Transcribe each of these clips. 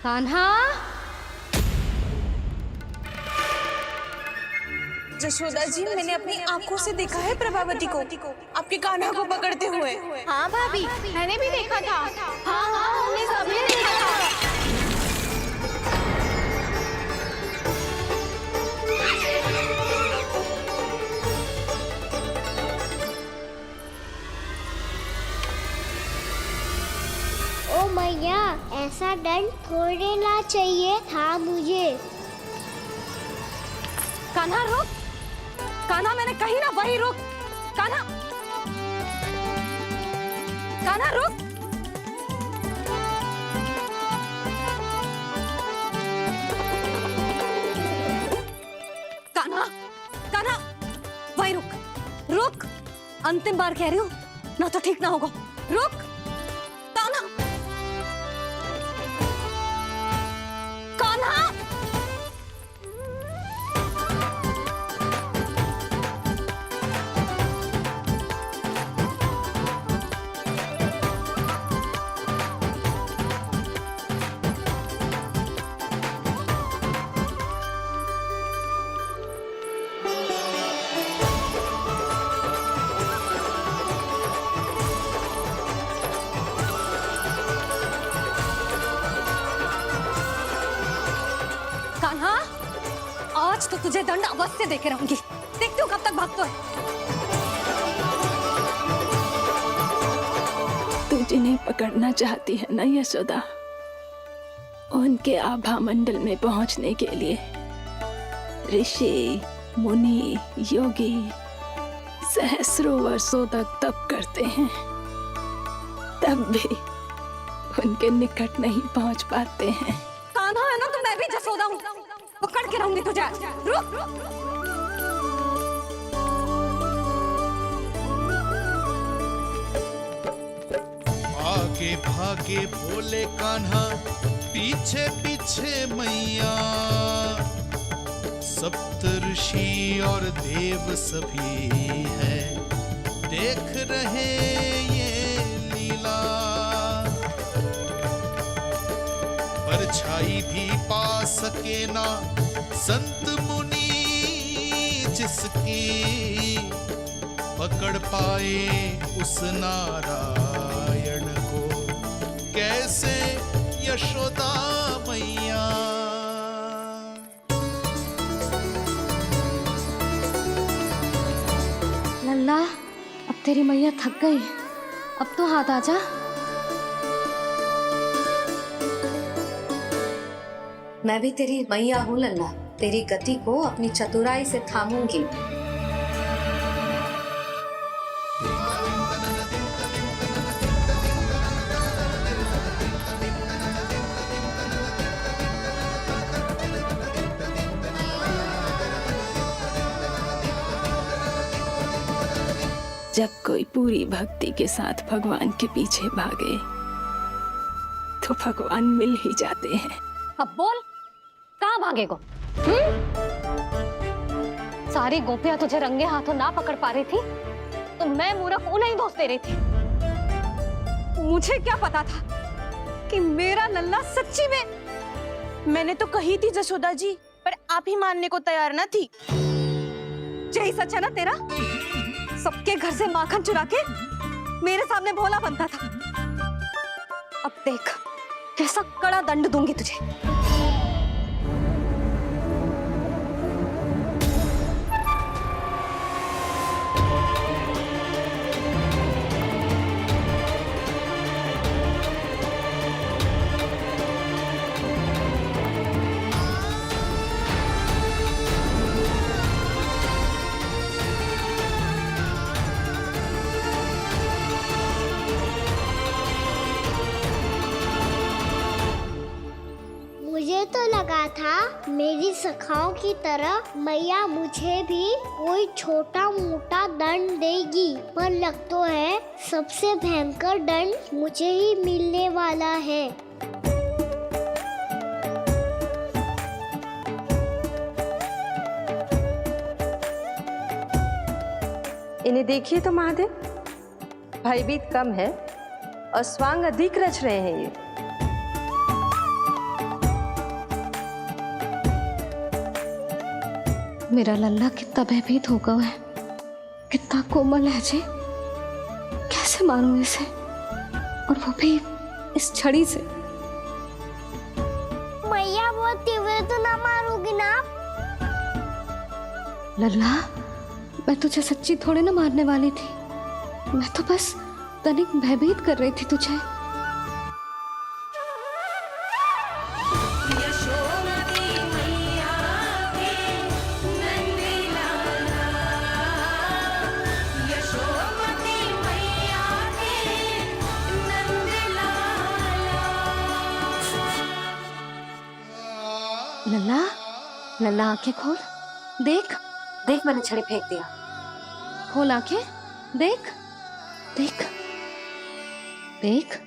कान्हा, जशोदा जी, मैंने अपनी आंखों से देखा है प्रभावती को आपके कान्हा को पकड़ते हुए। हाँ भाभी, मैंने भी देखा था। हाँ हाँ, हमने सबने देखा था। ओ मैया, ऐसा दंड थोड़े ना चाहिए था मुझे। कान्हा रुक, कान्हा मैंने कही ना वही रुक। कान्हा, कान्हा रुक। कान्हा, कान्हा वही रुक, रुक। अंतिम बार कह रही हूँ, ना तो ठीक ना होगा। रुक कान्हा, कान्हा। कान्हा, आज तो तुझे दंड अवश्य देके रहूंगी। देखती हूँ कब तक भागता है। तू जिन्हें पकड़ना चाहती है ना यशोदा, उनके आभा मंडल में पहुंचने के लिए ऋषि, मुनि, योगी सहस्रों वर्षों तक तप करते हैं, तब भी उनके निकट नहीं पहुंच पाते हैं। कान्हा है ना, तो मैं भी जसोदा हूँ। पकड़ के रहूंगी तुझे। रुक। आगे भागे बोले कान्हा, पीछे पीछे मैया। सप्तऋषि और देव सभी हैं, देख रहे ये लीला। परछाई भी पा सके ना संत मुनि जिसकी, पकड़ पाए उस नारायण को कैसे यशोदा मैया। लल्ला, अब तेरी मैया थक गई, अब तो हाथ आजा। मैं भी तेरी मैया हूँ लल्ला, तेरी गति को अपनी चतुराई से थामूंगी। जब कोई पूरी भक्ति के साथ भगवान के पीछे भागे तो भगवान मिल ही जाते हैं। अब बोल, कहाँ भागेगो? सारी गोपियां तुझे रंगे हाथों ना पकड़ पा रही थी, तो मैं मूर्ख उन्हें ही दोष दे रही थी। मुझे क्या पता था कि मेरा लल्ला सच्ची में। मैंने तो कही थी जशोदा जी, पर आप ही मानने को तैयार न थी। यही सच है ना तेरा? सबके घर से माखन चुरा के मेरे सामने भोला बनता था। अब देख कैसा कड़ा दंड दूंगी तुझे। मुझे तो लगा था मेरी सखाओं की तरह मैया मुझे भी कोई छोटा मोटा दंड देगी, पर लग तो है सबसे भयंकर दंड मुझे ही मिलने वाला है। इन्हें देखिए तो महादेव, भयभीत कम है और स्वांग अधिक रच रहे हैं ये। मेरा लल्ला कितना भयभीत हो गया है, कितना कोमल है जी। कैसे मारूं इसे, और वो भी इस छड़ी से। मैया बहुत तीव्र तो ना मारोगी ना आप? लल्ला, मैं तुझे सच्ची थोड़े ना मारने वाली थी, मैं तो बस तनिक भयभीत कर रही थी तुझे। लल्ला, लल्ला आंखें खोल, देख देख मैंने छड़ी फेंक दिया। खोल आंखें, देख देख देख।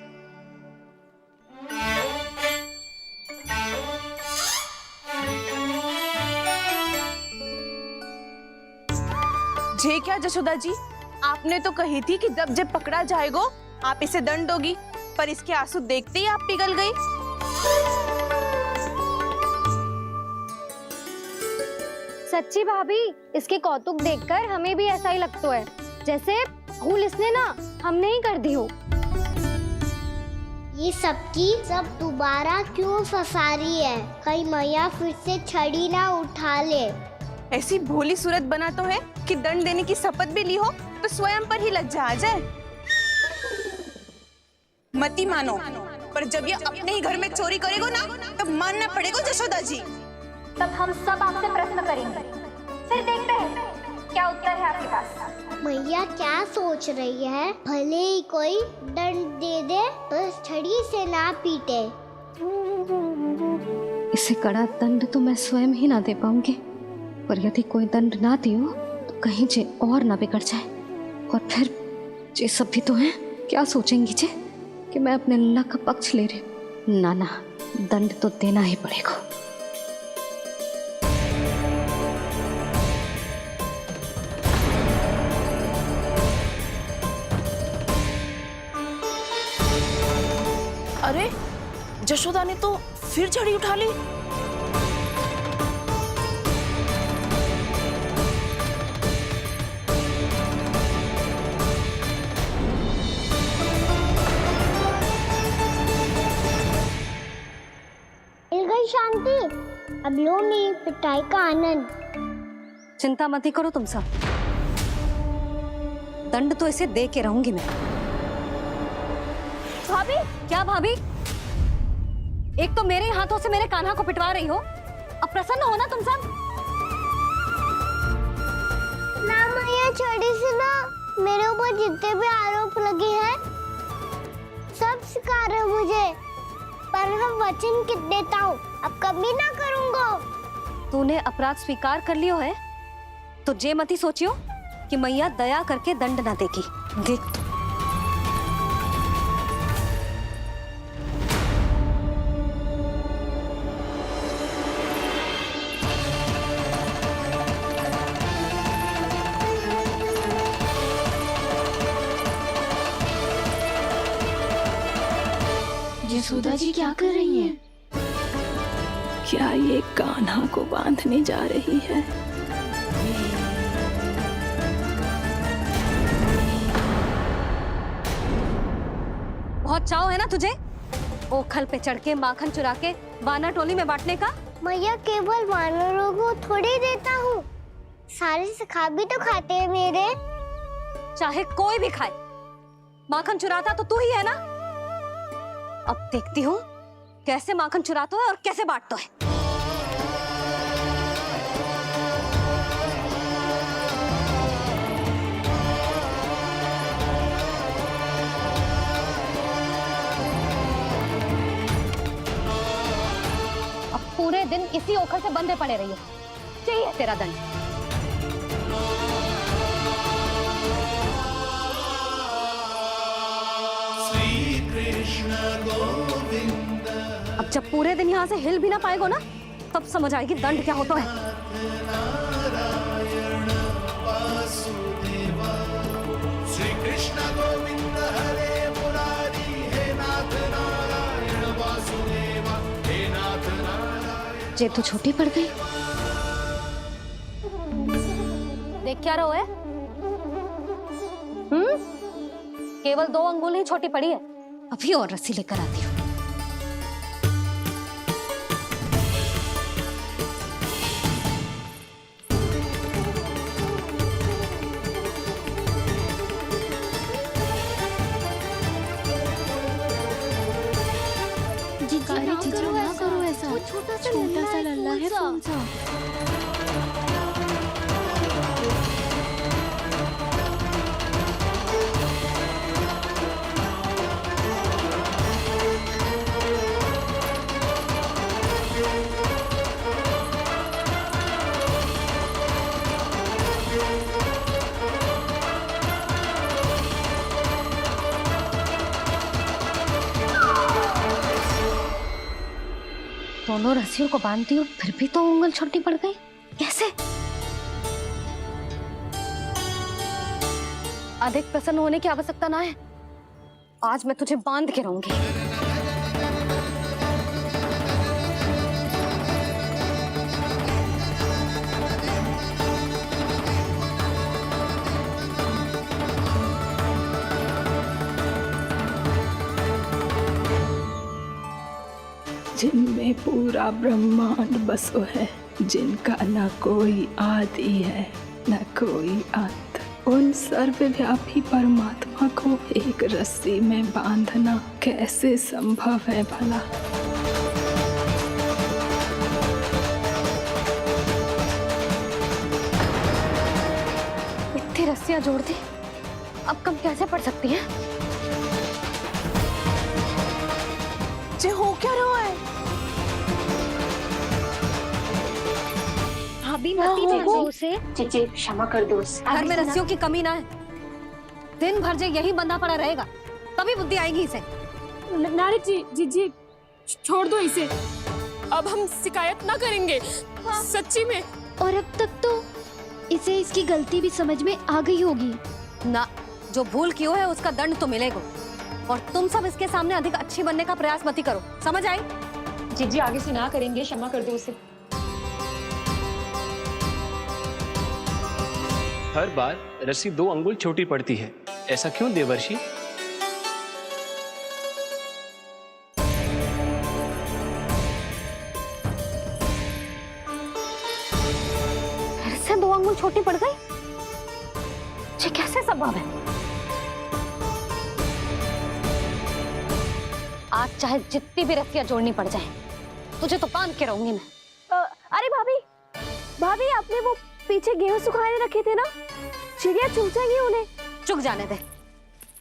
जे क्या जशोदा जी, आपने तो कही थी कि जब जब पकड़ा जाएगा आप इसे दंड दोगी, पर इसके आंसू देखते ही आप पिघल गई। सच्ची भाभी, इसके कौतुक देखकर हमें भी ऐसा ही लगता है, जैसे भूल इसने ना हमने ही कर दी हो। ये सबकी सब दोबारा क्यों फंसा रही है? कहीं मैया फिर से छड़ी ना उठा ले। ऐसी भोली सूरत बना तो है कि दंड देने की शपथ भी ली हो तो स्वयं पर ही लग जा जाए। मती मानो, पर जब ये अपने ही घर में चोरी करेगो ना, तब मानना पड़ेगा जशोदा जी। तब हम सब आपसे प्रश्न करेंगे, फिर देखते हैं क्या उत्तर है आपके पास। मैया क्या सोच रही है? भले ही कोई दंड दे दे, बस छड़ी से ना पीटे। इसे कड़ा दंड तो मैं स्वयं ही ना दे पाऊंगी, पर यदि कोई दंड ना दियो तो कहीं जे और ना बिगड़ जाए, और फिर जे सब भी तो हैं, क्या सोचेंगी जे कि मैं अपने लल्ला का पक्ष ले रही। ना ना, दंड तो देना ही पड़ेगा। अरे जशोदा ने तो फिर छड़ी उठा ली। मिल गई शांति, अब लो मेरी पिटाई का आनंद। चिंता मत ही करो तुम सब, दंड तो इसे दे के रहूंगी मैं। भाभी, क्या भाभी? एक तो मेरे हाथों से मेरे कान्हा को पिटवा रही हो, अब प्रसन्न हो ना तुम सब? ना मैया, छड़ी से ना मेरे ऊपर जितने भी आरोप लगे हैं सब स्वीकार है मुझे, पर मैं वचन देता हूँ अब कभी ना करूँगा। तूने अपराध स्वीकार कर लियो है तो जे मती सोचियो कि मैया दया करके दंड ना देगी। देख तू, यशोदा जी क्या कर रही हैं? क्या ये कान्हा को बांधने जा रही है? बहुत चाव है ना तुझे ओखल पे चढ़ के माखन चुरा के बाना टोली में बांटने का? मैया, केवल वानरों को थोड़ी देता हूँ, सारे सखा भी तो खाते हैं मेरे। चाहे कोई भी खाए, माखन चुराता तो तू ही है ना। अब देखती हूँ कैसे माखन चुराता है और कैसे बांटता है। अब पूरे दिन इसी ओखल से बंधे पड़े रहिए, चाहिए तेरा दंड। अब जब पूरे दिन यहाँ से हिल भी ना पाएगो ना, तब समझ आएगी दंड क्या होता है। श्री कृष्ण गोविंद हरे मुरारी, हे नाथ नारायण वासुदेवा, हे नाथ नारायण। जे तो छोटी पड़ गई, देख क्या रहो है? केवल 2 अंगुल ही छोटी पड़ी है, अभी और रस्सी लेकर आती हूँ। अरे जीजू ना करो ऐसा, छोटा सा लल्ला है कौन सा? दोनों रस्सियों को बांधती हूँ, फिर भी तो उंगल छोटी पड़ गई। कैसे? अधिक प्रसन्न होने की आवश्यकता ना है, आज मैं तुझे बांध के रहूंगी। जिनमें पूरा ब्रह्मांड बसो है, जिनका न कोई आदि है न कोई अंत, उन सर्वव्यापी परमात्मा को एक रस्सी में बांधना कैसे संभव है भला? इतनी रस्सियां जोड़ दी, अब कम कैसे पड़ सकती हैं? जे हो क्या रहा है? भाभी मत दीजिए उसे। जीजी क्षमा कर दो उसे। घर में रस्सियों की कमी ना है, दिन भर जो यही बंधा पड़ा रहेगा, तभी बुद्धि आएगी इसे। नारी जी जीजी छोड़ दो इसे, अब हम शिकायत ना करेंगे। सच्ची में। और अब तक तो इसे इसकी गलती भी समझ में आ गई होगी ना। जो भूल की है उसका दंड तो मिलेगा, और तुम सब इसके सामने अधिक अच्छी बनने का प्रयास मत ही करो, समझ आई? जीजी आगे से ना करेंगे, क्षमा कर दो उसे। हर बार रस्सी 2 अंगुल छोटी पड़ती है, ऐसा क्यों देवर्षि? फिर से 2 अंगुल छोटी पड़ गई? ये कैसे संभव है? आज चाहे जितनी भी रस्सियां जोड़नी पड़ जाए, तुझे तो बांध के रहूंगी मैं। अरे भाभी, भाभी आपने वो पीछे गेहूं सुखाने रखे थे ना, चिड़िया चुग जाएंगी उन्हें। चुक जाने दे,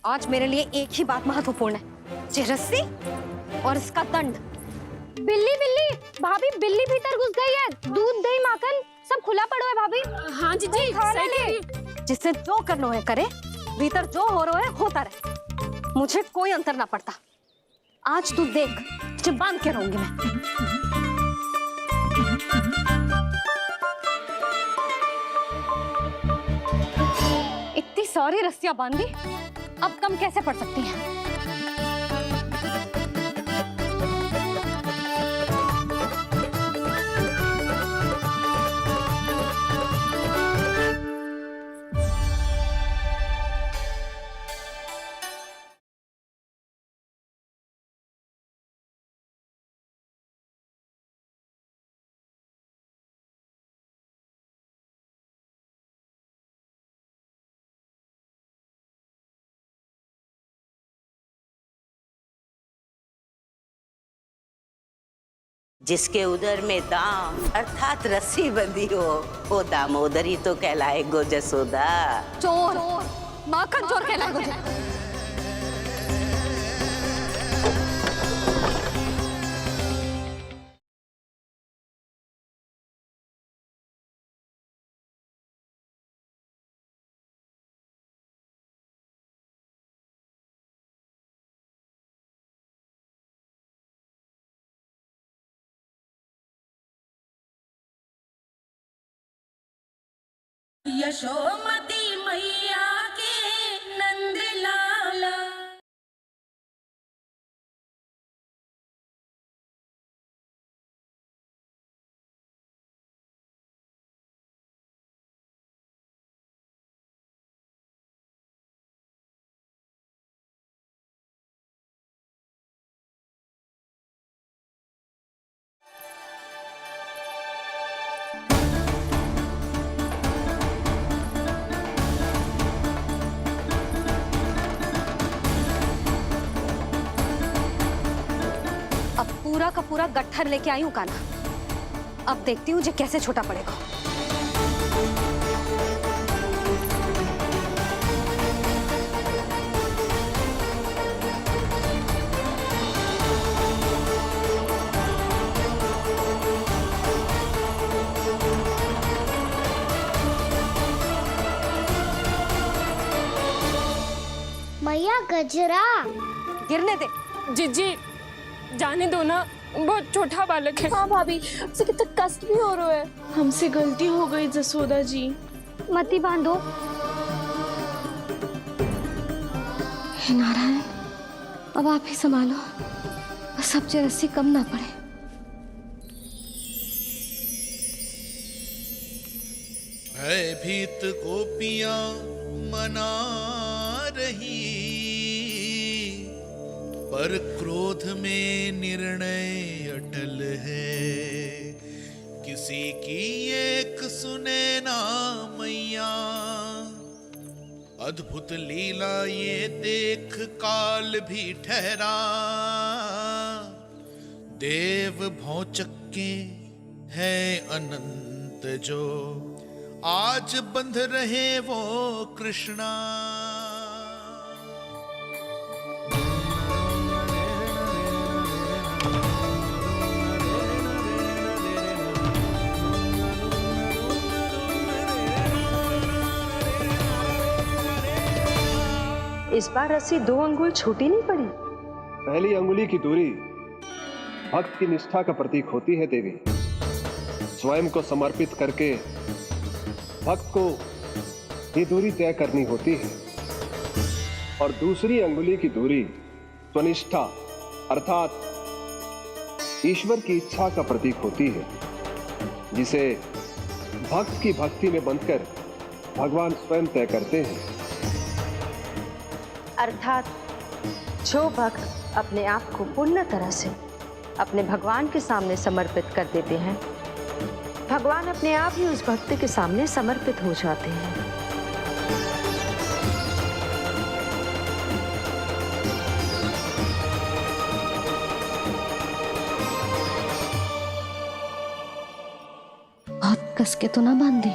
आज मेरे लिए एक ही बात महत्वपूर्ण है, ये रस्सी और इसका दंड। बिल्ली बिल्ली भाभी, बिल्ली भीतर घुस गई है, दूध दही माखन सब खुला पड़ा है भाभी। हाँ जीजी सही कह रही है। जिससे जो करना है करे, भीतर जो हो रहा है होता रहे, मुझे कोई अंतर ना पड़ता। आज तू देख, तुझे बांध के रहूंगी मैं। इतनी सारी रस्सियां बांधी, अब कम कैसे पड़ सकती हैं? जिसके उदर में दाम अर्थात रस्सी बंधी हो, वो दामोदरी तो कहलाए गो जसोदा। चोर, माखन चोर कहलाए मुझे। यशोमती मैया अब पूरा का पूरा गट्ठर लेके आई हूँ कान्हा। अब देखती हूँ जे कैसे छोटा पड़ेगा। मैया गजरा। गिरने दे। जीजी जाने दो ना, बहुत छोटा बालक है। हाँ भाभी, उसे कितना कष्ट भी हो रहा है। हमसे गलती हो गई जसोदा जी। मती बांधो। हे नारायण, अब आप ही संभालो, बस अब जे रस्सी कम ना पड़े। भयभीत गोपियां मना रही, पर क्रोध में निर्णय अटल है। किसी की एक सुने ना मैया, अद्भुत लीला ये देख काल भी ठहरा। देव भौचक्के है अनंत जो, आज बंध रहे वो कृष्णा। इस बार रस्सी 2 अंगुल छोटी नहीं पड़ी। पहली अंगुली की दूरी भक्त की निष्ठा का प्रतीक होती है देवी। स्वयं को समर्पित करके भक्त को ये दूरी तय करनी होती है। और दूसरी अंगुली की दूरी स्वनिष्ठा अर्थात ईश्वर की इच्छा का प्रतीक होती है, जिसे भक्त की भक्ति में बंधकर भगवान स्वयं तय करते हैं। अर्थात जो भक्त अपने आप को पूर्ण तरह से अपने भगवान के सामने समर्पित कर देते हैं, भगवान अपने आप ही उस भक्त के सामने समर्पित हो जाते हैं। बहुत कस के तो ना बांधी।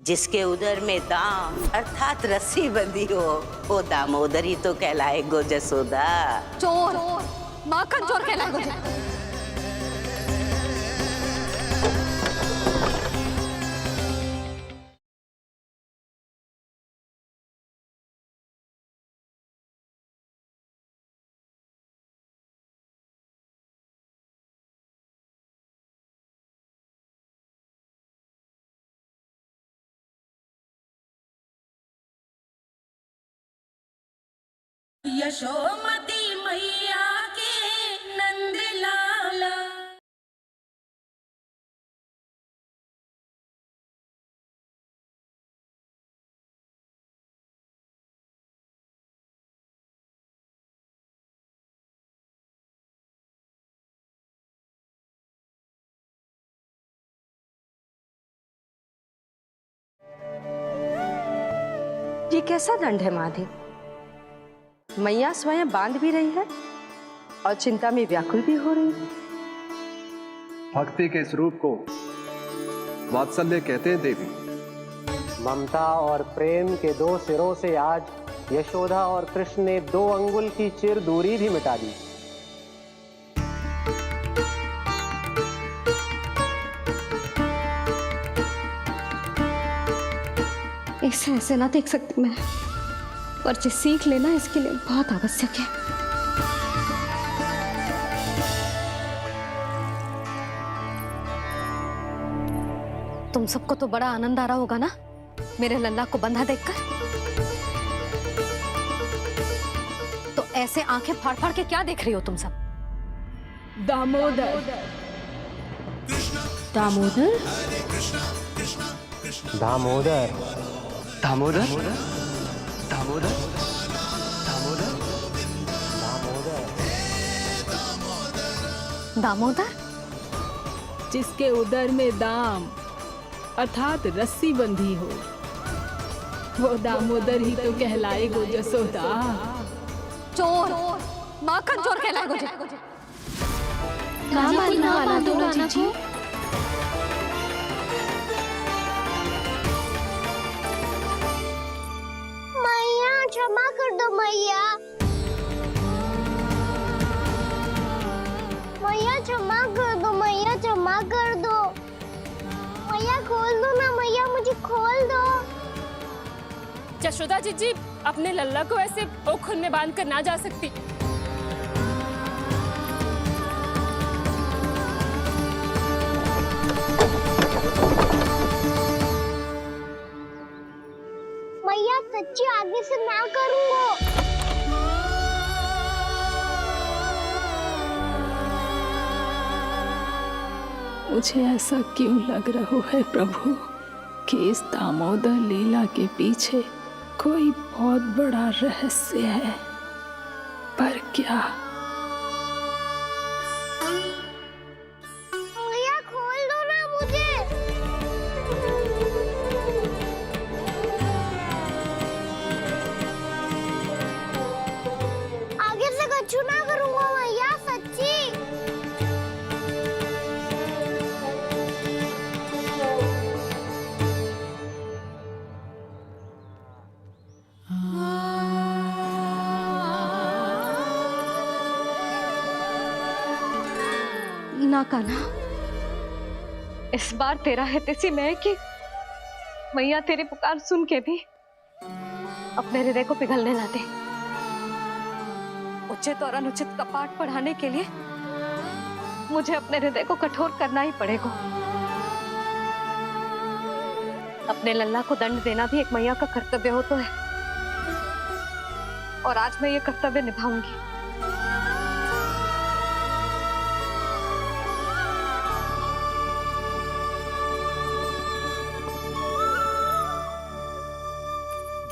जिसके उदर में दाम अर्थात रस्सी बंधी हो, वो दामोदर ही तो कहलाए गो जसोदा। चोर, माखन चोर कहलाए गो। यशोमती मैया के नंद लाला। ये कैसा दंड है माधे? मैया स्वयं बांध भी रही है और चिंता में व्याकुल भी हो रही है। भक्ति के इस रूप को वात्सल्य कहते हैं देवी। ममता और प्रेम के 2 सिरों से आज यशोदा और कृष्ण ने 2 अंगुल की चिर दूरी भी मिटा दी। ऐसे ऐसे ना देख सकती मैं, पर जो सीख लेना इसके लिए बहुत आवश्यक है। तुम सबको तो बड़ा आनंद आ रहा होगा ना मेरे लल्ला को बंधा देखकर। तो ऐसे आंखें फाड़ फाड़ के क्या देख रही हो तुम सब? दामोदर। दामोदर? दामोदर। दामोदर? दामोदर? दामोदर? जिसके उदर में दाम अर्थात रस्सी बंधी हो, वो दामोदर ही तो कहलाएगो जसोदा। चोर, माखन चोर कहलाएगो जे। नाम वाला दोनों जीजी। मैया क्षमा कर दो मैया। मैया क्षमा कर दो, मैया क्षमा कर दो। मैया खोल दो ना मैया, मुझे खोल दो। जशोदा जीजी अपने लल्ला को ऐसे ओखल में बांध कर ना जा सकती। मैया सच्ची आगे से ना करूँगा। मुझे ऐसा क्यों लग रहा है प्रभु कि इस दामोदर लीला के पीछे कोई बहुत बड़ा रहस्य है, पर क्या? मैया खोल दो ना मुझे। आगे से कछु ना करूँगा मैया, सच्ची। ना कान्हा, इस बार तेरा है तेसी मैं कि मैया तेरी पुकार सुन के भी अपने हृदय को पिघलने ना दे। उचित और अनुचित का पाठ पढ़ाने के लिए मुझे अपने हृदय को कठोर करना ही पड़ेगा। अपने लल्ला को दंड देना भी एक मैया का कर्तव्य हो तो है, और आज मैं ये कर्तव्य निभाऊंगी।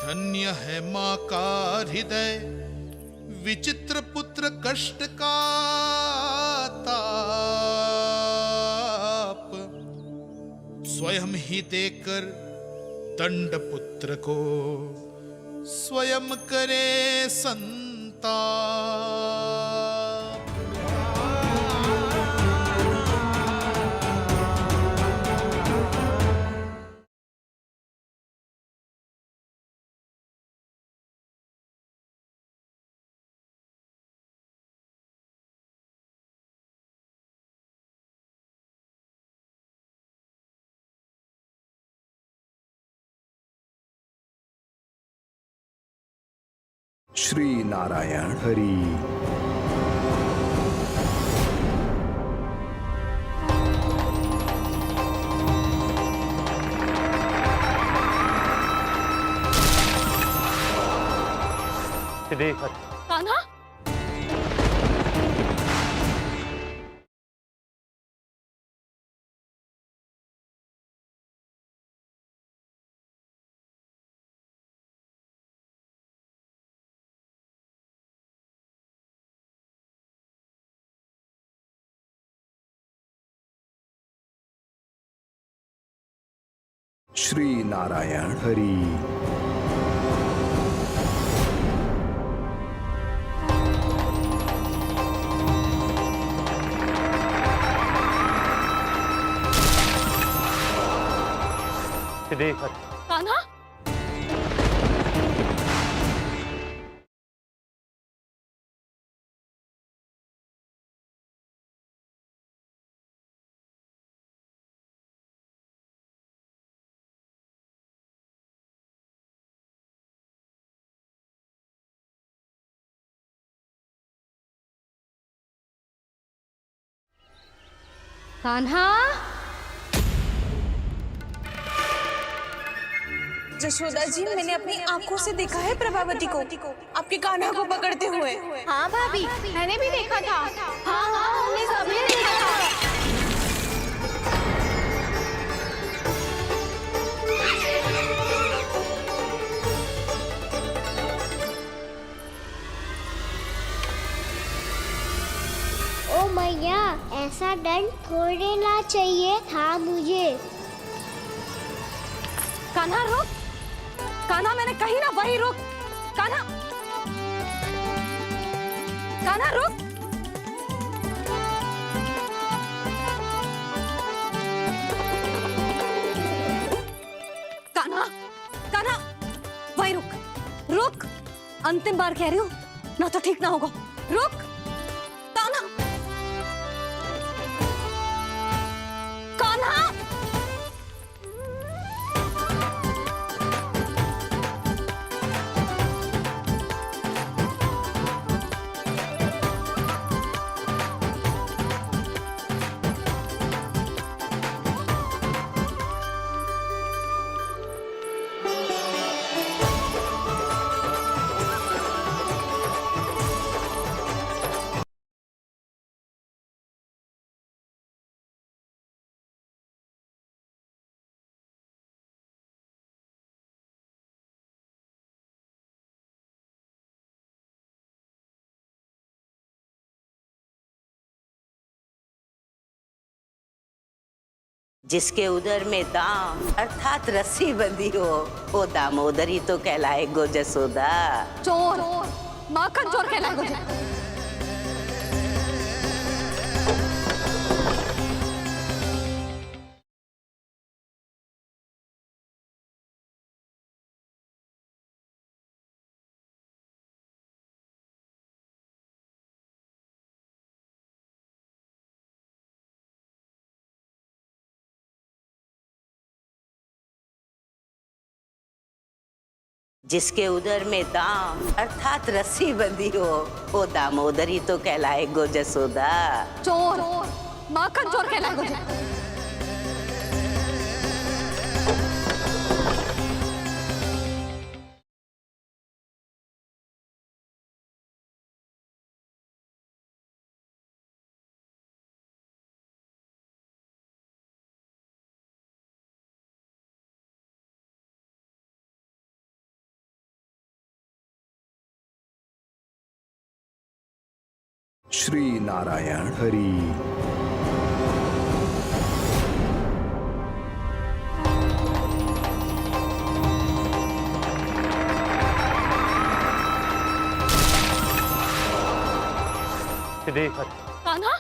धन्य है माँ का हृदय, विचित्र पुत्र कष्ट का ताप, स्वयं ही देकर दंड पुत्र को स्वयं करे संताप। श्री नारायण हरि। कान्हा? श्री नारायण हरि। कान्हा? कान्हा? जशोदा जी, मैंने अपनी आंखों से देखा है प्रभावती को आपके कान्हा को पकड़ते हुए। हाँ भाभी, मैंने भी देखा था। हाँ हाँ, हमने मैया, ऐसा दंड थोड़े ना चाहिए था मुझे। कान्हा रुक, कान्हा मैंने कही ना वही रुक, कान्हा, कान्हा रुक। कान्हा, कान्हा, वही रुक, रुक, अंतिम बार कह रही हूँ, ना तो ठीक ना होगा, रुक, कान्हा, कान्हा। जिसके उदर में दाम अर्थात रस्सी बंधी हो, वो दामोदरी तो कहलाए गो जसोदा। चोर, माखन चोर कहलाए मुझे। जिसके उदर में दाम अर्थात रस्सी बंधी हो, वो दामोदरी तो कहलाए गो जसोदा। चोर, माखन चोर कहलाए मुझे। श्री नारायण हरि। कान्हा,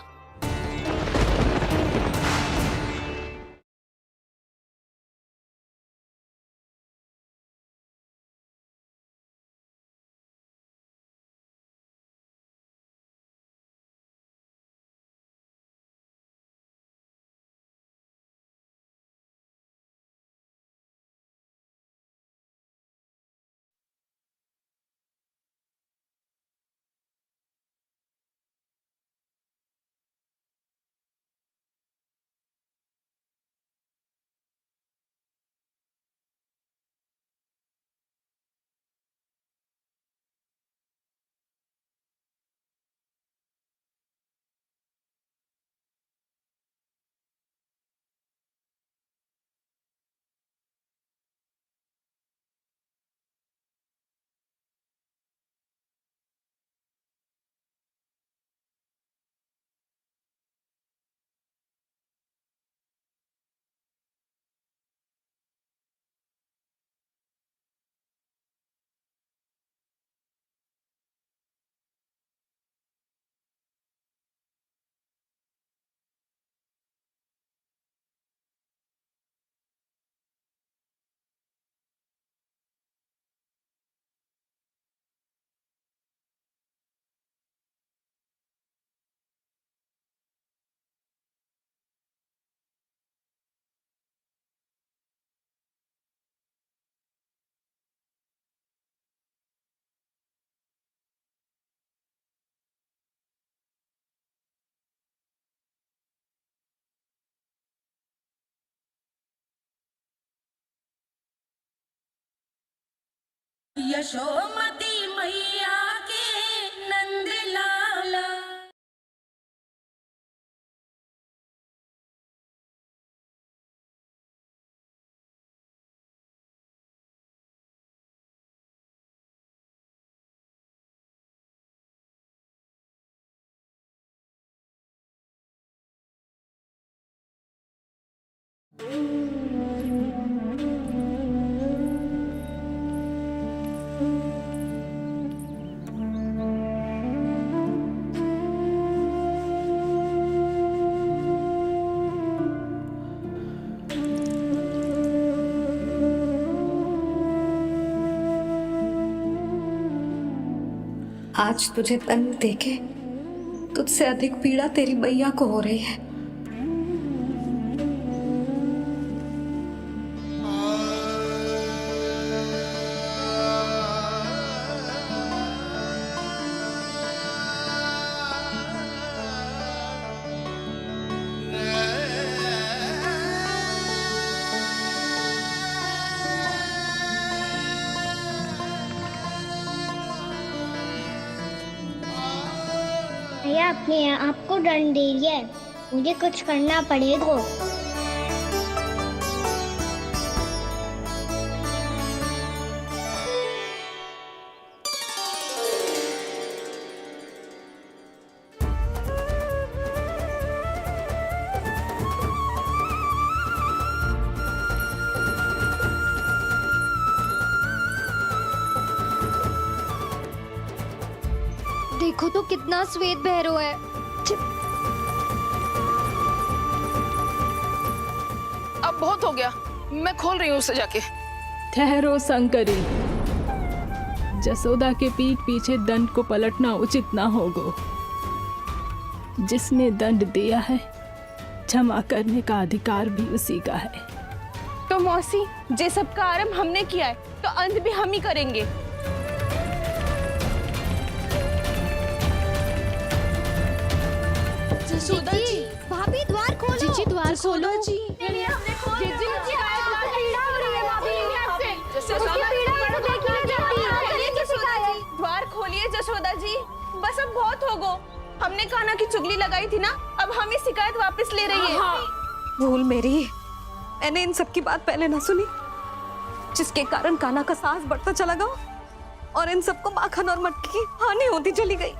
यशोमती मैया के नंद लाला। आज तुझे दंड देके तुझसे अधिक पीड़ा तेरी मैया को हो रही है। भैया अपने आप को दंड दे रही है, मुझे कुछ करना पड़ेगा। देखो तो कितना श्वेत भैरव है। अब बहुत हो गया, मैं खोल रही हूँ उसे जाके। ठहरो शंकरी, जसोदा के पीठ पीछे दंड को पलटना उचित ना होगा। जिसने दंड दिया है क्षमा करने का अधिकार भी उसी का है। तो मौसी, जे सब का आरंभ हमने किया है तो अंत भी हम ही करेंगे। जसोदा जी, भाभी द्वार खोलो। जीजी द्वार खोलो। जी द्वार खोलिए जसोदा जी, बस अब बहुत हो गो। हमने कान्हा की चुगली लगाई थी ना, अब हम ही शिकायत वापस ले रही है। भूल मेरी, मैंने इन सब की बात पहले ना सुनी, जिसके कारण कान्हा का साहस बढ़ता चला गया और इन सबको माखन और मटकी की हानि होती चली गई।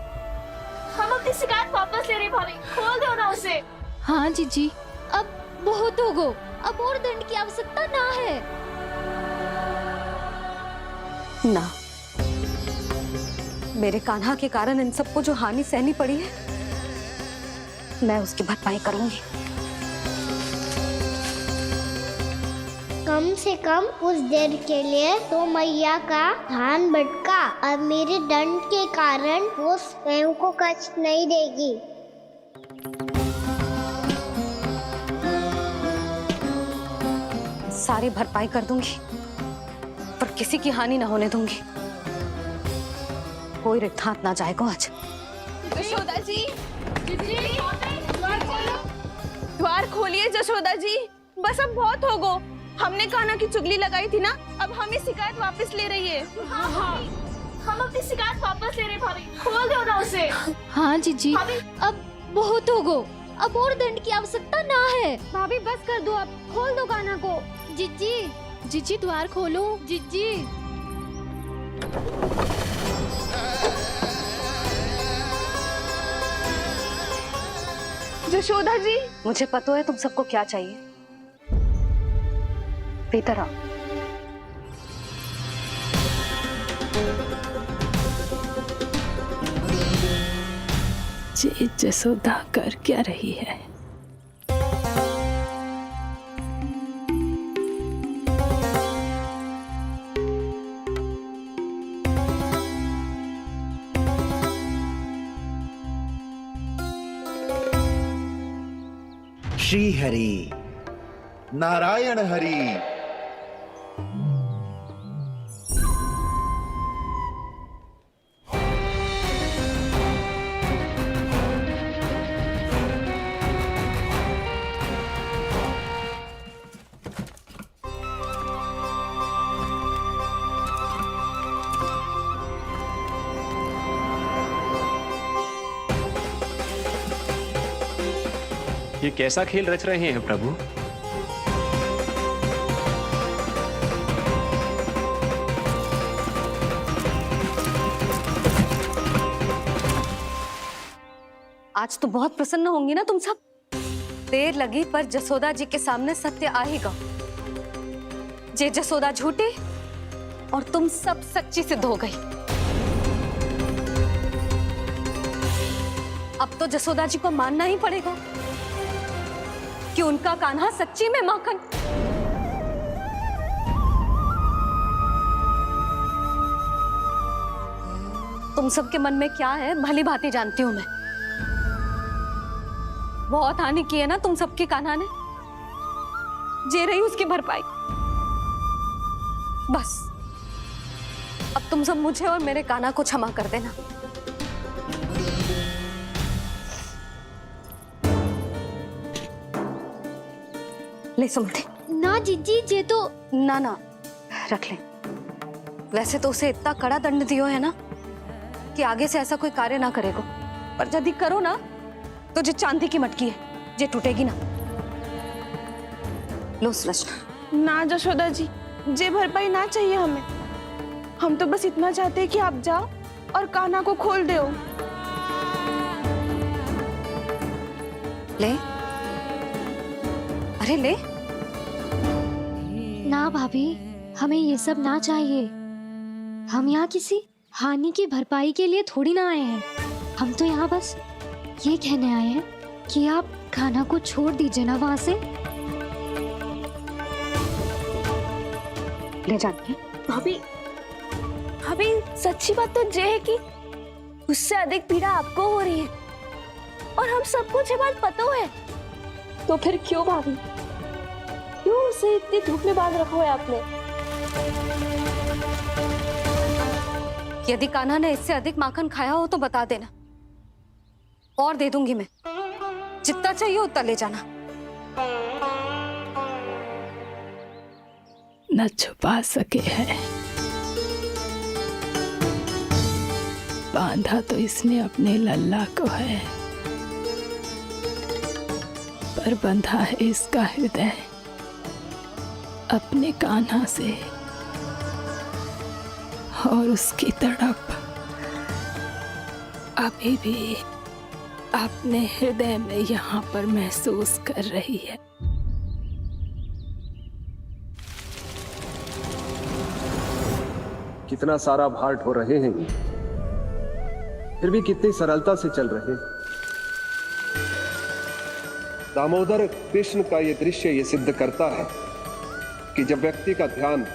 हम अपनी शिकायत वापस ले रहे भाभी, खोल दो ना उसे। हाँ जीजी, अब बहुत हो गो, अब और दंड की आवश्यकता ना है। ना, मेरे कान्हा के कारण इन सबको जो हानि सहनी पड़ी है, मैं उसकी भरपाई करूंगी। कम से कम उस देर के लिए तो मैया का ध्यान भटका और मेरे दंड के कारण वो स्वयं को कष्ट नहीं देगी। सारी भरपाई कर दूंगी, पर किसी की हानि ना होने दूंगी। कोई रिक्त हाथ ना जाएगा आज। जसोदा जी, द्वार खोलिए जसोदा जी, बस अब बहुत हो गो। हमने कान्हा की चुगली लगाई थी ना, अब हम ही शिकायत वापस ले रही है। हम अपनी शिकायत वापस ले रहे भाभी, खोल दो ना उसे। हाँ जीजी, अब बहुत हो गो, अब और दंड की आवश्यकता ना है। भाभी बस कर दो, अब खोल दो कान्हा को। जीजी, जीजी द्वार खोलो। जीजी, जसोदा जी, मुझे पता है तुम सबको क्या चाहिए। भीतर आओ। ये जसोदा कर क्या रही है? श्री हरि नारायण हरि। ये कैसा खेल रच रहे हैं प्रभु? आज तो बहुत प्रसन्न होंगी ना तुम सब। देर लगी पर जसोदा जी के सामने सत्य आएगा। जे जसोदा झूठी और तुम सब सच्ची सिद्ध हो गई। अब तो जसोदा जी को मानना ही पड़ेगा कि उनका कान्हा सच्ची में माखन। तुम सबके मन में क्या है भली भांति जानती हूं मैं। बहुत हानि की है ना तुम सबके कान्हा ने, जे रही उसकी भरपाई। बस अब तुम सब मुझे और मेरे कान्हा को क्षमा कर देना। ले सुमति। ना जीजी जे तो ना रख ले। वैसे तो उसे इतना कड़ा दंड दियो है ना कि आगे से ऐसा कोई कार्य ना करेगा, पर यदि करो ना तो जो चांदी की मटकी है जे टूटेगी ना। लो सुलक्षणा। ना जशोदा जी, जे भरपाई ना चाहिए हमें। हम तो बस इतना चाहते हैं कि आप जाओ और कान्हा को खोल दो। ले, अरे ले। ना भाभी, हमें ये सब ना चाहिए। हम यहाँ किसी हानि की भरपाई के लिए थोड़ी ना आए हैं। हम तो यहाँ बस ये कहने आए हैं कि आप खाना को छोड़ दीजिए ना वहां से। ले जानिए। भाभी, भाभी सच्ची बात तो ये है कि उससे अधिक पीड़ा आपको हो रही है और हम सबको ये बात पता है। तो फिर क्यों भाभी, क्यों उसे इतनी धूप में बांध रखा है आपने? यदि कान्हा ने इससे अधिक माखन खाया हो तो बता देना, और दे दूंगी मैं। जितना चाहिए उतना ले जाना। न छुपा सके है, बांधा तो इसने अपने लल्ला को है, पर बंधा है इसका हृदय अपने कान्हा से। और उसकी तड़प अभी भी अपने हृदय में यहाँ पर महसूस कर रही है। कितना सारा भार ढो रहे हैं, फिर भी कितनी सरलता से चल रहे हैं। दामोदर कृष्ण का यह दृश्य ये सिद्ध करता है कि जब व्यक्ति का ध्यान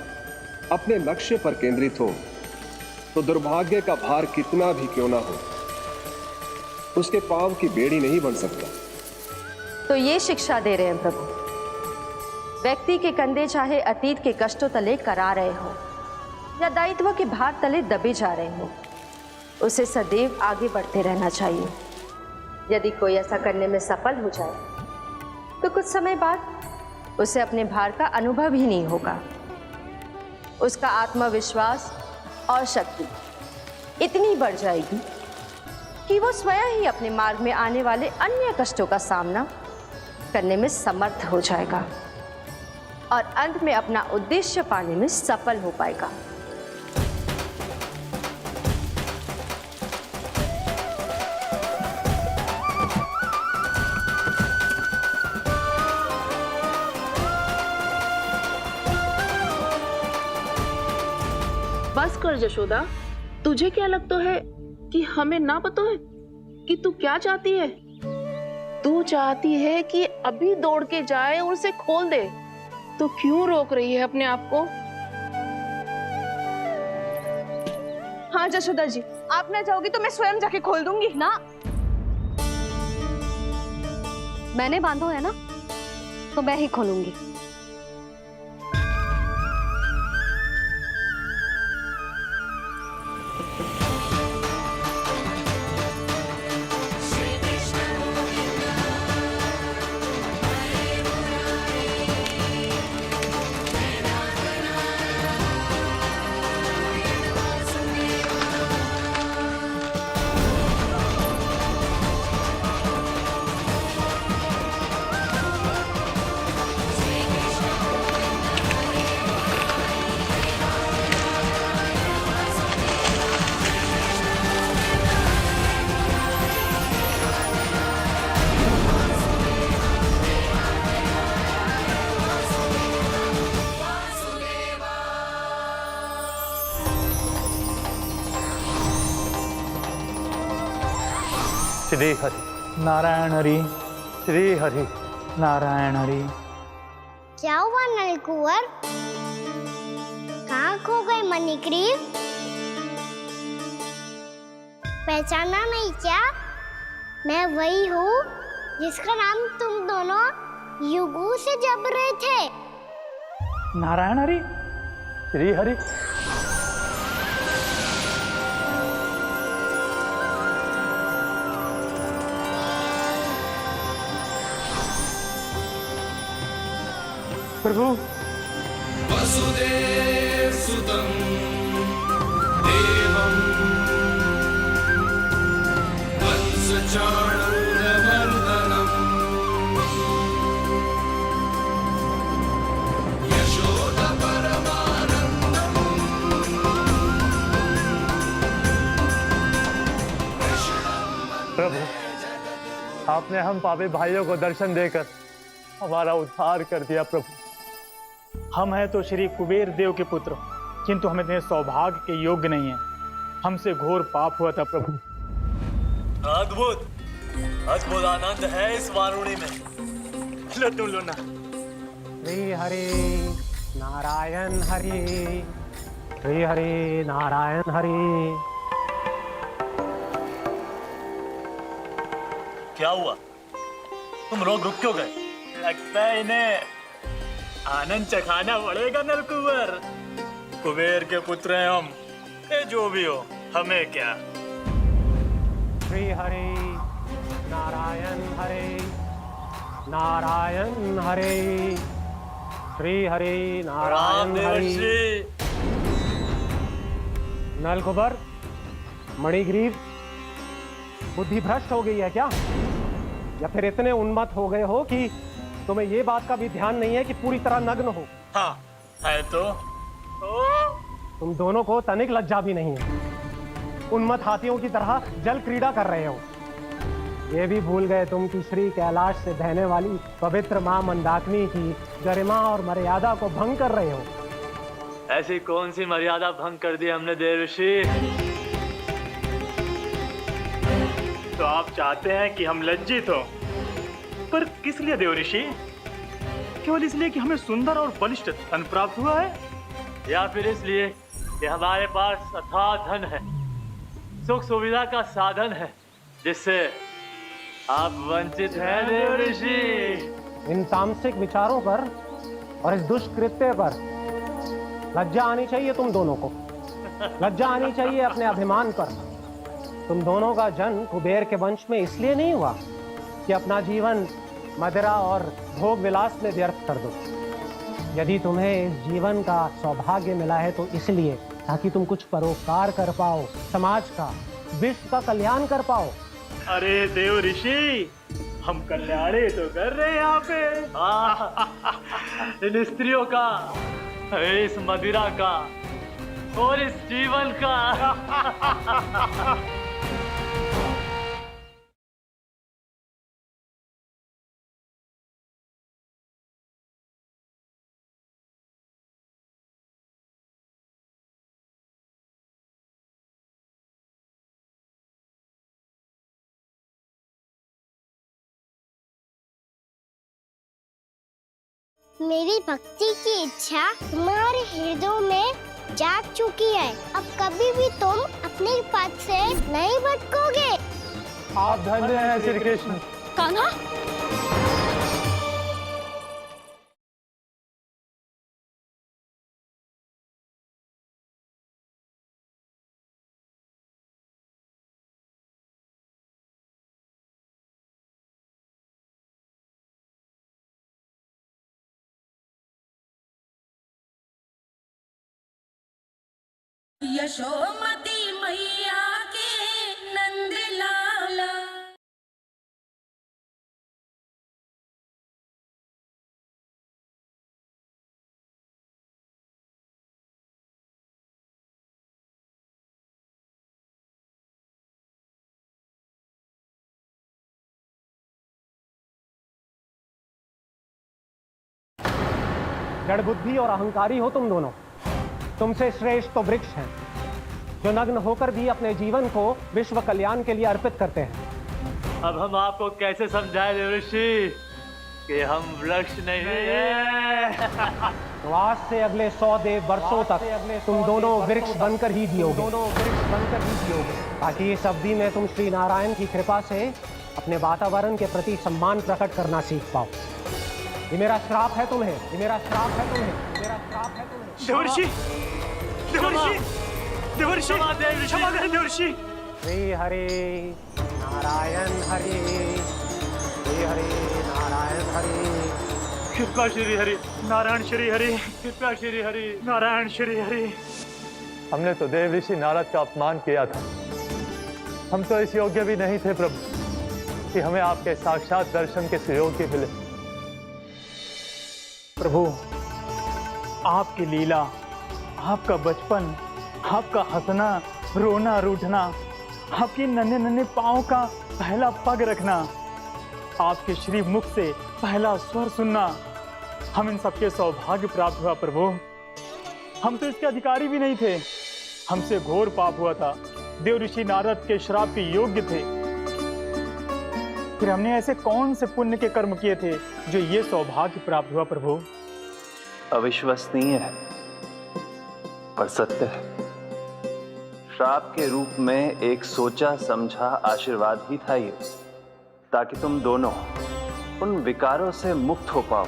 अपने लक्ष्य पर केंद्रित हो तो दुर्भाग्य का भार कितना भी क्यों ना हो, उसके पांव की बेड़ी नहीं बन सकता। तो ये शिक्षा दे रहे हैं प्रभु। व्यक्ति के कंधे चाहे अतीत के कष्टों तले करा रहे हो या दायित्व के भार तले दबे जा रहे हो, उसे सदैव आगे बढ़ते रहना चाहिए। यदि कोई ऐसा करने में सफल हो जाए तो कुछ समय बाद उसे अपने भार का अनुभव ही नहीं होगा। उसका आत्मविश्वास और शक्ति इतनी बढ़ जाएगी कि वो स्वयं ही अपने मार्ग में आने वाले अन्य कष्टों का सामना करने में समर्थ हो जाएगा और अंत में अपना उद्देश्य पाने में सफल हो पाएगा। बस कर जशोदा, तुझे क्या लगता है कि हमें ना पता है कि तू क्या चाहती है? तू चाहती है कि अभी दौड़ के जाए और उसे खोल दे, तो क्यों रोक रही है अपने आप को? हाँ जशोदा जी, आप ना जाओगी तो मैं स्वयं जाके खोल दूंगी ना। मैंने बांधो है ना, तो मैं ही खोलूंगी। श्री हरि नारायण हरि, श्री हरि नारायण हरि। क्या हुआ नलकुंवर? कहाँ खो गए मणिग्रीव? पहचाना नहीं क्या? मैं वही हूँ जिसका नाम तुम दोनों युगों से जप रहे थे। नारायण हरि, श्री हरि। प्रभु वसुदेव सुतं देवं वत्सचाणूरमर्दनम् यशोदपरमानन्दम् प्रभु, आपने हम पापी भाइयों को दर्शन देकर हमारा उद्धार कर दिया। प्रभु, हम हैं तो श्री कुबेर देव के पुत्र, किंतु हम इतने सौभाग्य के योग्य नहीं हैं। हमसे घोर पाप हुआ था प्रभु। अद्भुत अद्भुत आनंद है इस वारुणी में। लो तुम लो ना। श्री हरि नारायण हरि, श्री हरि नारायण हरि। क्या हुआ? तुम रोग रुक क्यों गए? लगता है इन्हें आनंद चखाना पड़ेगा नलकुंवर। कुबेर के पुत्र हैं हम, ये जो भी हो हमें क्या। श्री हरि नारायण हरि, नारायण हरि, श्री हरि नारायण हरि। नलकुबर, मणिग्रीव, बुद्धि भ्रष्ट हो गई है क्या? या फिर इतने उन्मत्त हो गए हो कि तुम्हें ये बात का भी ध्यान नहीं है कि पूरी तरह नग्न हो? हाँ है तो। तुम दोनों को तनिक लज्जा भी नहीं है। उन्मत्त हाथियों की तरह जल क्रीड़ा कर रहे हो। ये भी भूल गए तुम कि श्री कैलाश से बहने वाली पवित्र मां मंदाकिनी की गरिमा और मर्यादा को भंग कर रहे हो। ऐसी कौन सी मर्यादा भंग कर दी हमने देवर्षि? तो आप चाहते हैं कि हम लज्जित हो, पर किस लिए देवऋषि? केवल इसलिए कि हमें सुंदर और बलिष्ठ धन प्राप्त हुआ है, या फिर इसलिए कि हमारे पास अथाह धन है, सुख सुविधा का साधन है, जिससे आप वंचित हैं देवर्षि? इन तामसिक विचारों पर और इस दुष्कृत्य पर लज्जा आनी चाहिए तुम दोनों को। लज्जा आनी चाहिए अपने अभिमान पर। तुम दोनों का जन्म कुबेर के वंश में इसलिए नहीं हुआ कि अपना जीवन मदिरा और भोग विलास में व्यर्थ कर दो। यदि तुम्हें इस जीवन का सौभाग्य मिला है तो इसलिए ताकि तुम कुछ परोपकार कर पाओ, समाज का, विश्व का कल्याण कर पाओ। अरे देवऋषि, हम कल्याणी तो कर रहे हैं यहाँ पे। इन स्त्रियों का, इस मदिरा का और इस जीवन का। मेरी भक्ति की इच्छा तुम्हारे हृदयों में जाग चुकी है। अब कभी भी तुम अपने पथ से नहीं भटकोगे। आप धन्य हैं श्री कृष्ण। कान्हा, यशोमती मैया के नंद लाला। जड़ बुद्धि और अहंकारी हो तुम दोनों। तुमसे श्रेष्ठ तो वृक्ष हैं, जो नग्न होकर भी अपने जीवन को विश्व कल्याण के लिए अर्पित करते हैं। अब हम आपको कैसे समझाएं देवर्षि कि हम वृक्ष नहीं हैं। तो आज से अगले 100 देव वर्षों तक तुम दोनों वृक्ष बनकर ही जियोगे, ताकि इस अवधि में तुम श्री नारायण की कृपा से अपने वातावरण के प्रति सम्मान प्रकट करना सीख पाओ। ये मेरा श्राप है तुम्हें, ये मेरा श्राप है तुम्हें, मेरा श्राप है तुम्हें। देवर्षि, देवर्षि, देवर्षि, क्षमा करें देवर्षि। श्री हरि नारायण हरि, श्री हरि नारायण हरि। कृपा श्री हरि नारायण श्री हरि, कृपा श्री हरि नारायण श्री हरि। हमने तो देव ऋषि नारद का अपमान किया था। हम तो इस योग्य भी नहीं थे प्रभु कि हमें आपके साक्षात दर्शन के सुयोग्य मिले। प्रभु, आपकी लीला, आपका बचपन, आपका हंसना, रोना, रूठना, आपकी नन्हे नन्हे पाँव का पहला पग रखना, आपके श्री मुख से पहला स्वर सुनना, हम इन सबके सौभाग्य प्राप्त हुआ प्रभु। हम तो इसके अधिकारी भी नहीं थे। हमसे घोर पाप हुआ था, देव ऋषि नारद के श्राप के योग्य थे। फिर हमने ऐसे कौन से पुण्य के कर्म किए थे जो ये सौभाग्य प्राप्त हुआ प्रभु? अविश्वसनीय है पर सत्य है। श्राप के रूप में एक सोचा समझा आशीर्वाद ही था ये, ताकि तुम दोनों उन विकारों से मुक्त हो पाओ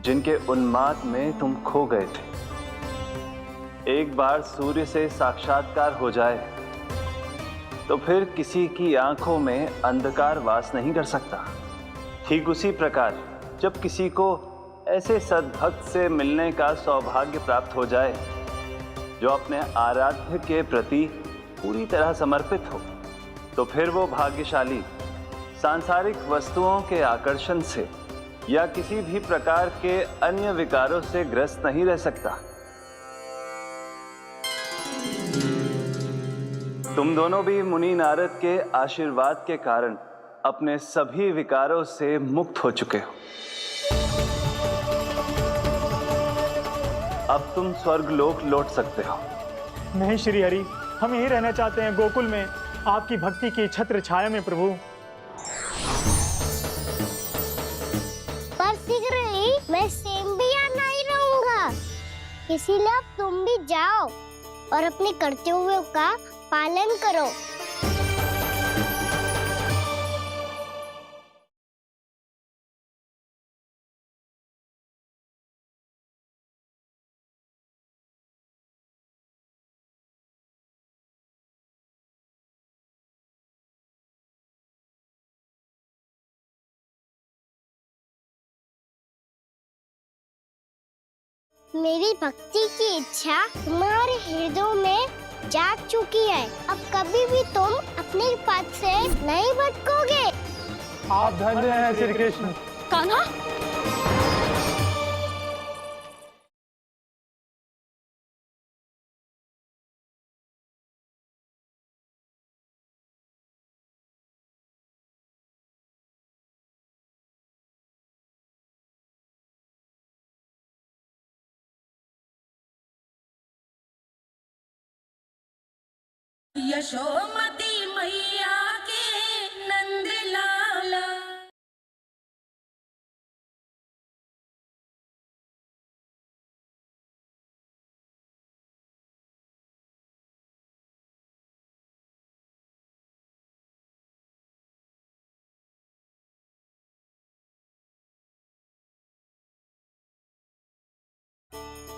जिनके उन्माद में तुम खो गए थे। एक बार सूर्य से साक्षात्कार हो जाए तो फिर किसी की आंखों में अंधकार वास नहीं कर सकता। ठीक उसी प्रकार जब किसी को ऐसे सद्भक्त से मिलने का सौभाग्य प्राप्त हो जाए जो अपने आराध्य के प्रति पूरी तरह समर्पित हो, तो फिर वो भाग्यशाली सांसारिक वस्तुओं के आकर्षण से या किसी भी प्रकार के अन्य विकारों से ग्रस्त नहीं रह सकता। तुम दोनों भी मुनि नारद के आशीर्वाद के कारण अपने सभी विकारों से मुक्त हो चुके हो। अब तुम स्वर्गलोक लौट सकते हो। नहीं श्री हरि, हम यही रहना चाहते हैं, गोकुल में आपकी भक्ति की छत्र छाया में प्रभु। पर शीघ्र ही मैं सेम्बिया नहीं रहूंगा, इसीलिए अब तुम भी जाओ और अपने कर्तव्यों का पालन करो। मेरी भक्ति की इच्छा तुम्हारे हृदय में जाग चुकी है। अब कभी भी तुम अपने पद से नहीं भटकोगे। आप धन्य हैं श्री कृष्ण। कान्हा, यशोमती मैया के नंद लाला।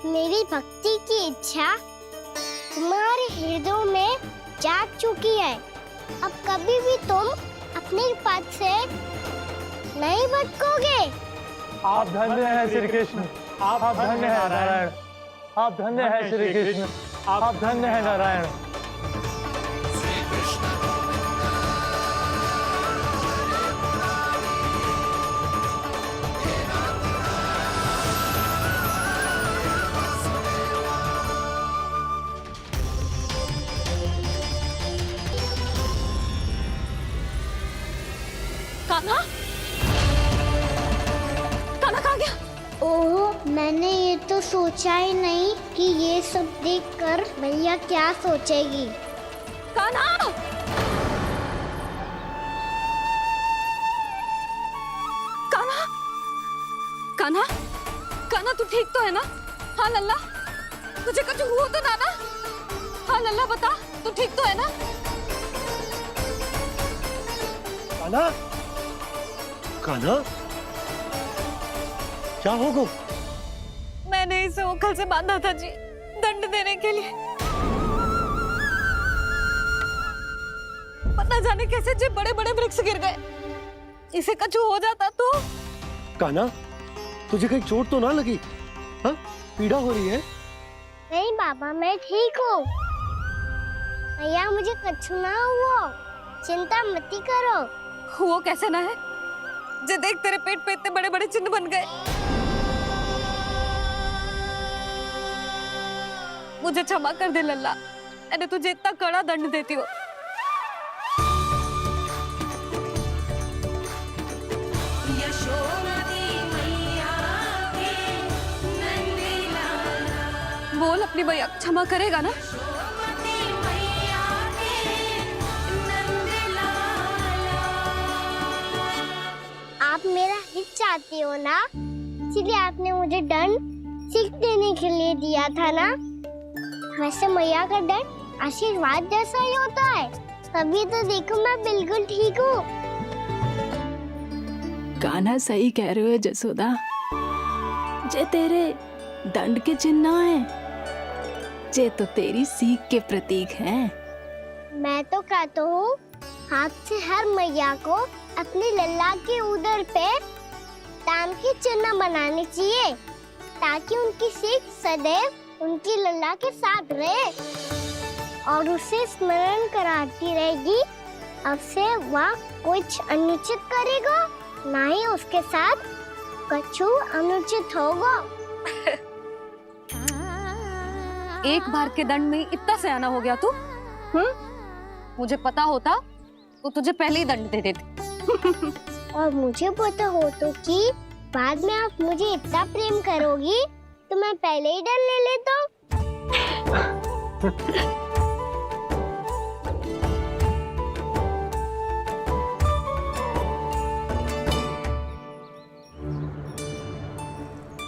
मेरी भक्ति की इच्छा तुम्हारे हृदय में जाग चुकी है। अब कभी भी तुम अपने पद से नहीं भटकोगे। आप धन्य हैं श्री कृष्ण। आप धन्य हैं नारायण। आप धन्य हैं श्री कृष्ण। आप धन्य हैं नारायण। कान्हा, कान्हा कहाँ गया? ओह, मैंने ये तो सोचा ही नहीं कि ये सब देखकर मैया क्या सोचेगी। कान्हा! कान्हा, कान्हा तू ठीक तो है ना? हाँ लल्ला, तुझे कुछ हुआ तो ना? हाँ लल्ला बता, तू ठीक तो है ना? कान्हा, कान्हा, क्या होगा? मैंने इसे ओखल से बांधा था जी, दंड देने के लिए। पता जाने कैसे जे बड़े बड़े वृक्ष गिर गए। इसे कछु हो जाता तो? कान्हा, तुझे कहीं चोट तो ना लगी? हाँ, पीड़ा हो रही है? नहीं बाबा, मैं ठीक हूँ। भैया मुझे कछु ना हुआ, चिंता मत करो। वो कैसे ना है? जे देख तेरे पेट पे इतने बड़े बड़े चिन्ह बन गए। मुझे क्षमा कर दे लल्ला, मैंने तुझे इतना कड़ा दंड देती हूँ। बोल अपनी भैया क्षमा करेगा ना? आप मेरा हित चाहती हो ना, इसलिए आपने मुझे दंड सीख देने के लिए दिया था ना। वैसे मैया का दंड आशीर्वाद जैसा ही होता है, तभी तो देखो मैं बिल्कुल ठीक हूँ। कान्हा सही कह रहे हो जसोदा, जे तेरे दंड के चिन्ह है, जे तो तेरी सीख के प्रतीक हैं। मैं तो कहता हूँ हाथ से हर मैया को अपनी लल्ला के उदर पे दान के चिन्ह बनाने चाहिए, ताकि उनकी सीख सदैव उनकी लल्ला के साथ रहे और उसे स्मरण कराती रहेगी। अब से वह कुछ अनुचित करेगा, ना ही उसके साथ कछु अनुचित होगा। एक बार के दंड में इतना सयाना हो गया तू? मुझे पता होता तो तुझे पहले ही दंड दे देती। और मुझे पता हो तो कि बाद में आप मुझे इतना प्रेम करोगी तो मैं पहले ही दंड ले लेता हूँ।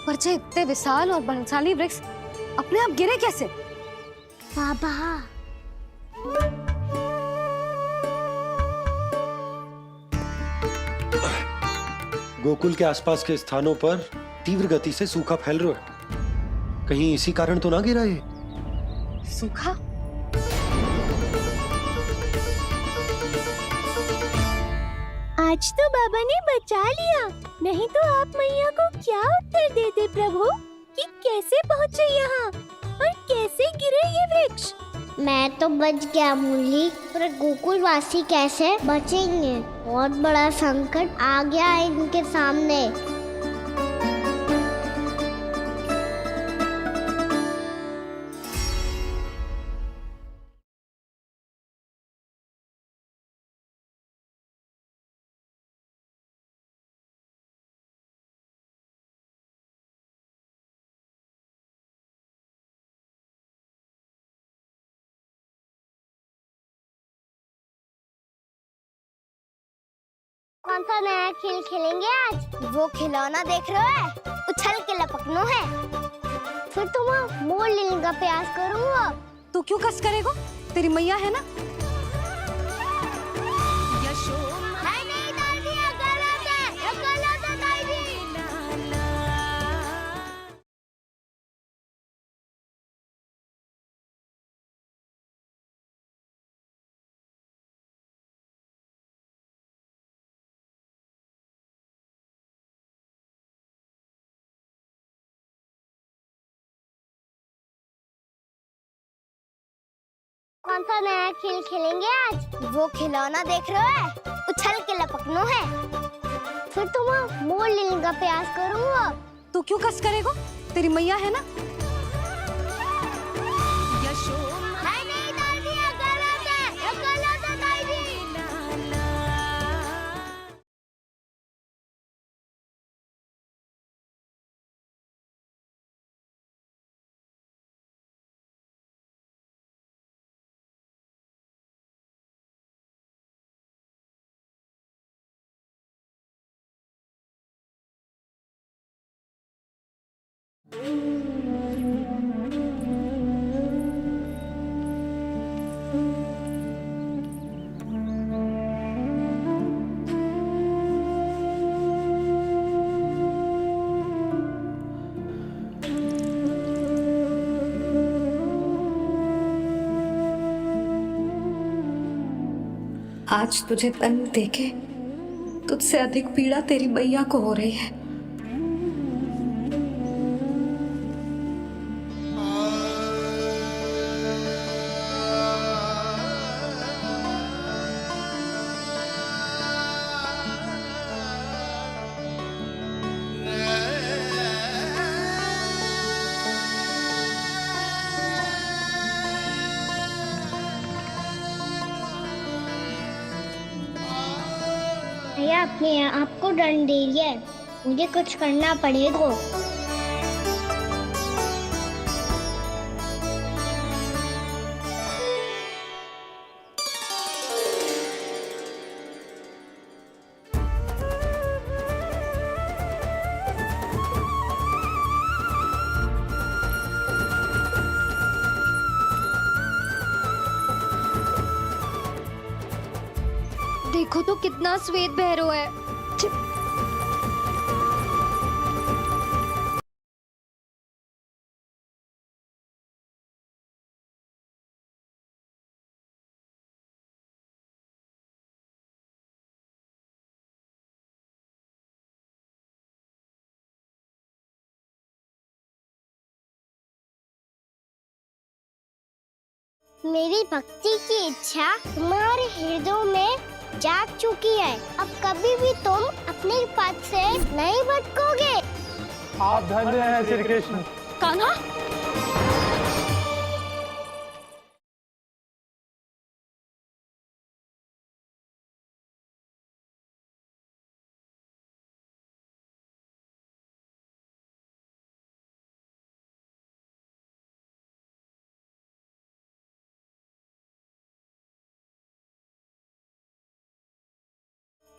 पर जे इतने विशाल और बलशाली वृक्ष अपने आप गिरे कैसे? बाबा, गोकुल के आसपास के स्थानों पर तीव्र गति से सूखा फैल रहा है। कहीं इसी कारण तो ना गिरा ये? सूखा? आज तो बाबा ने बचा लिया, नहीं तो आप मैया को क्या उत्तर देते प्रभु कि कैसे पहुँचे यहाँ और कैसे गिरे ये वृक्ष? मैं तो बच गया मुरली, पर गोकुल वासी कैसे बचेंगे? बहुत बड़ा संकट आ गया है इनके सामने। कौन सा नया खेल खेलेंगे आज? वो खिलौना देख रहे हो, उछल के लपकनो है। फिर तुम मोड़ लेने का प्रयास करूँगा। तू क्यों कस करेगा? तेरी मैया है ना। कौन सा नया खेल खेलेंगे आज? वो खिलौना देख रहे हो, उछल के लपकनो है। फिर तुम मोड़ लेने का प्रयास करूँगा। तू क्यों कस करेगा? तेरी मैया है ना। आज तुझे तन देके तुझसे अधिक पीड़ा तेरी मैया को हो रही है। भैया अपने आप को दंड दे रही है, मुझे कुछ करना पड़ेगा। देखो तो कितना श्वेत भैरव है। मेरी भक्ति की इच्छा तुम्हारे हृदय में जाग चुकी है। अब कभी भी तुम अपने पथ से नहीं भटकोगे। आप धन्य हैं श्री कृष्ण। कान्हा,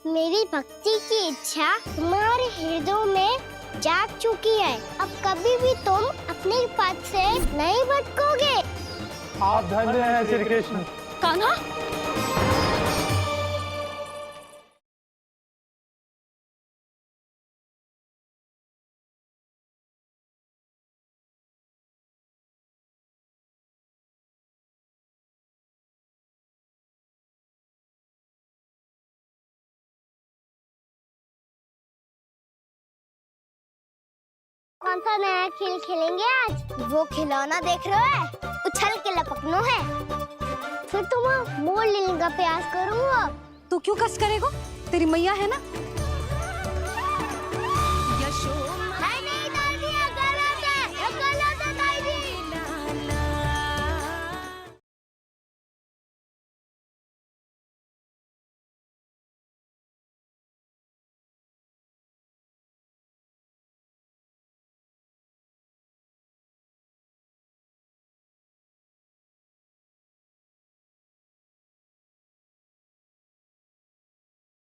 मेरी भक्ति की इच्छा तुम्हारे हृदय में जाग चुकी है। अब कभी भी तुम अपने पथ से नहीं भटकोगे। आप धन्य हैं श्री कृष्ण। कान्हा, कौन सा नया खेल खेलेंगे आज? वो खिलौना देख रहे हो, उछल के लपकनो है। फिर तुम मोड़ लेने का प्रयास करूँगा। तू क्यों कष्ट करेगा? तेरी मैया है ना,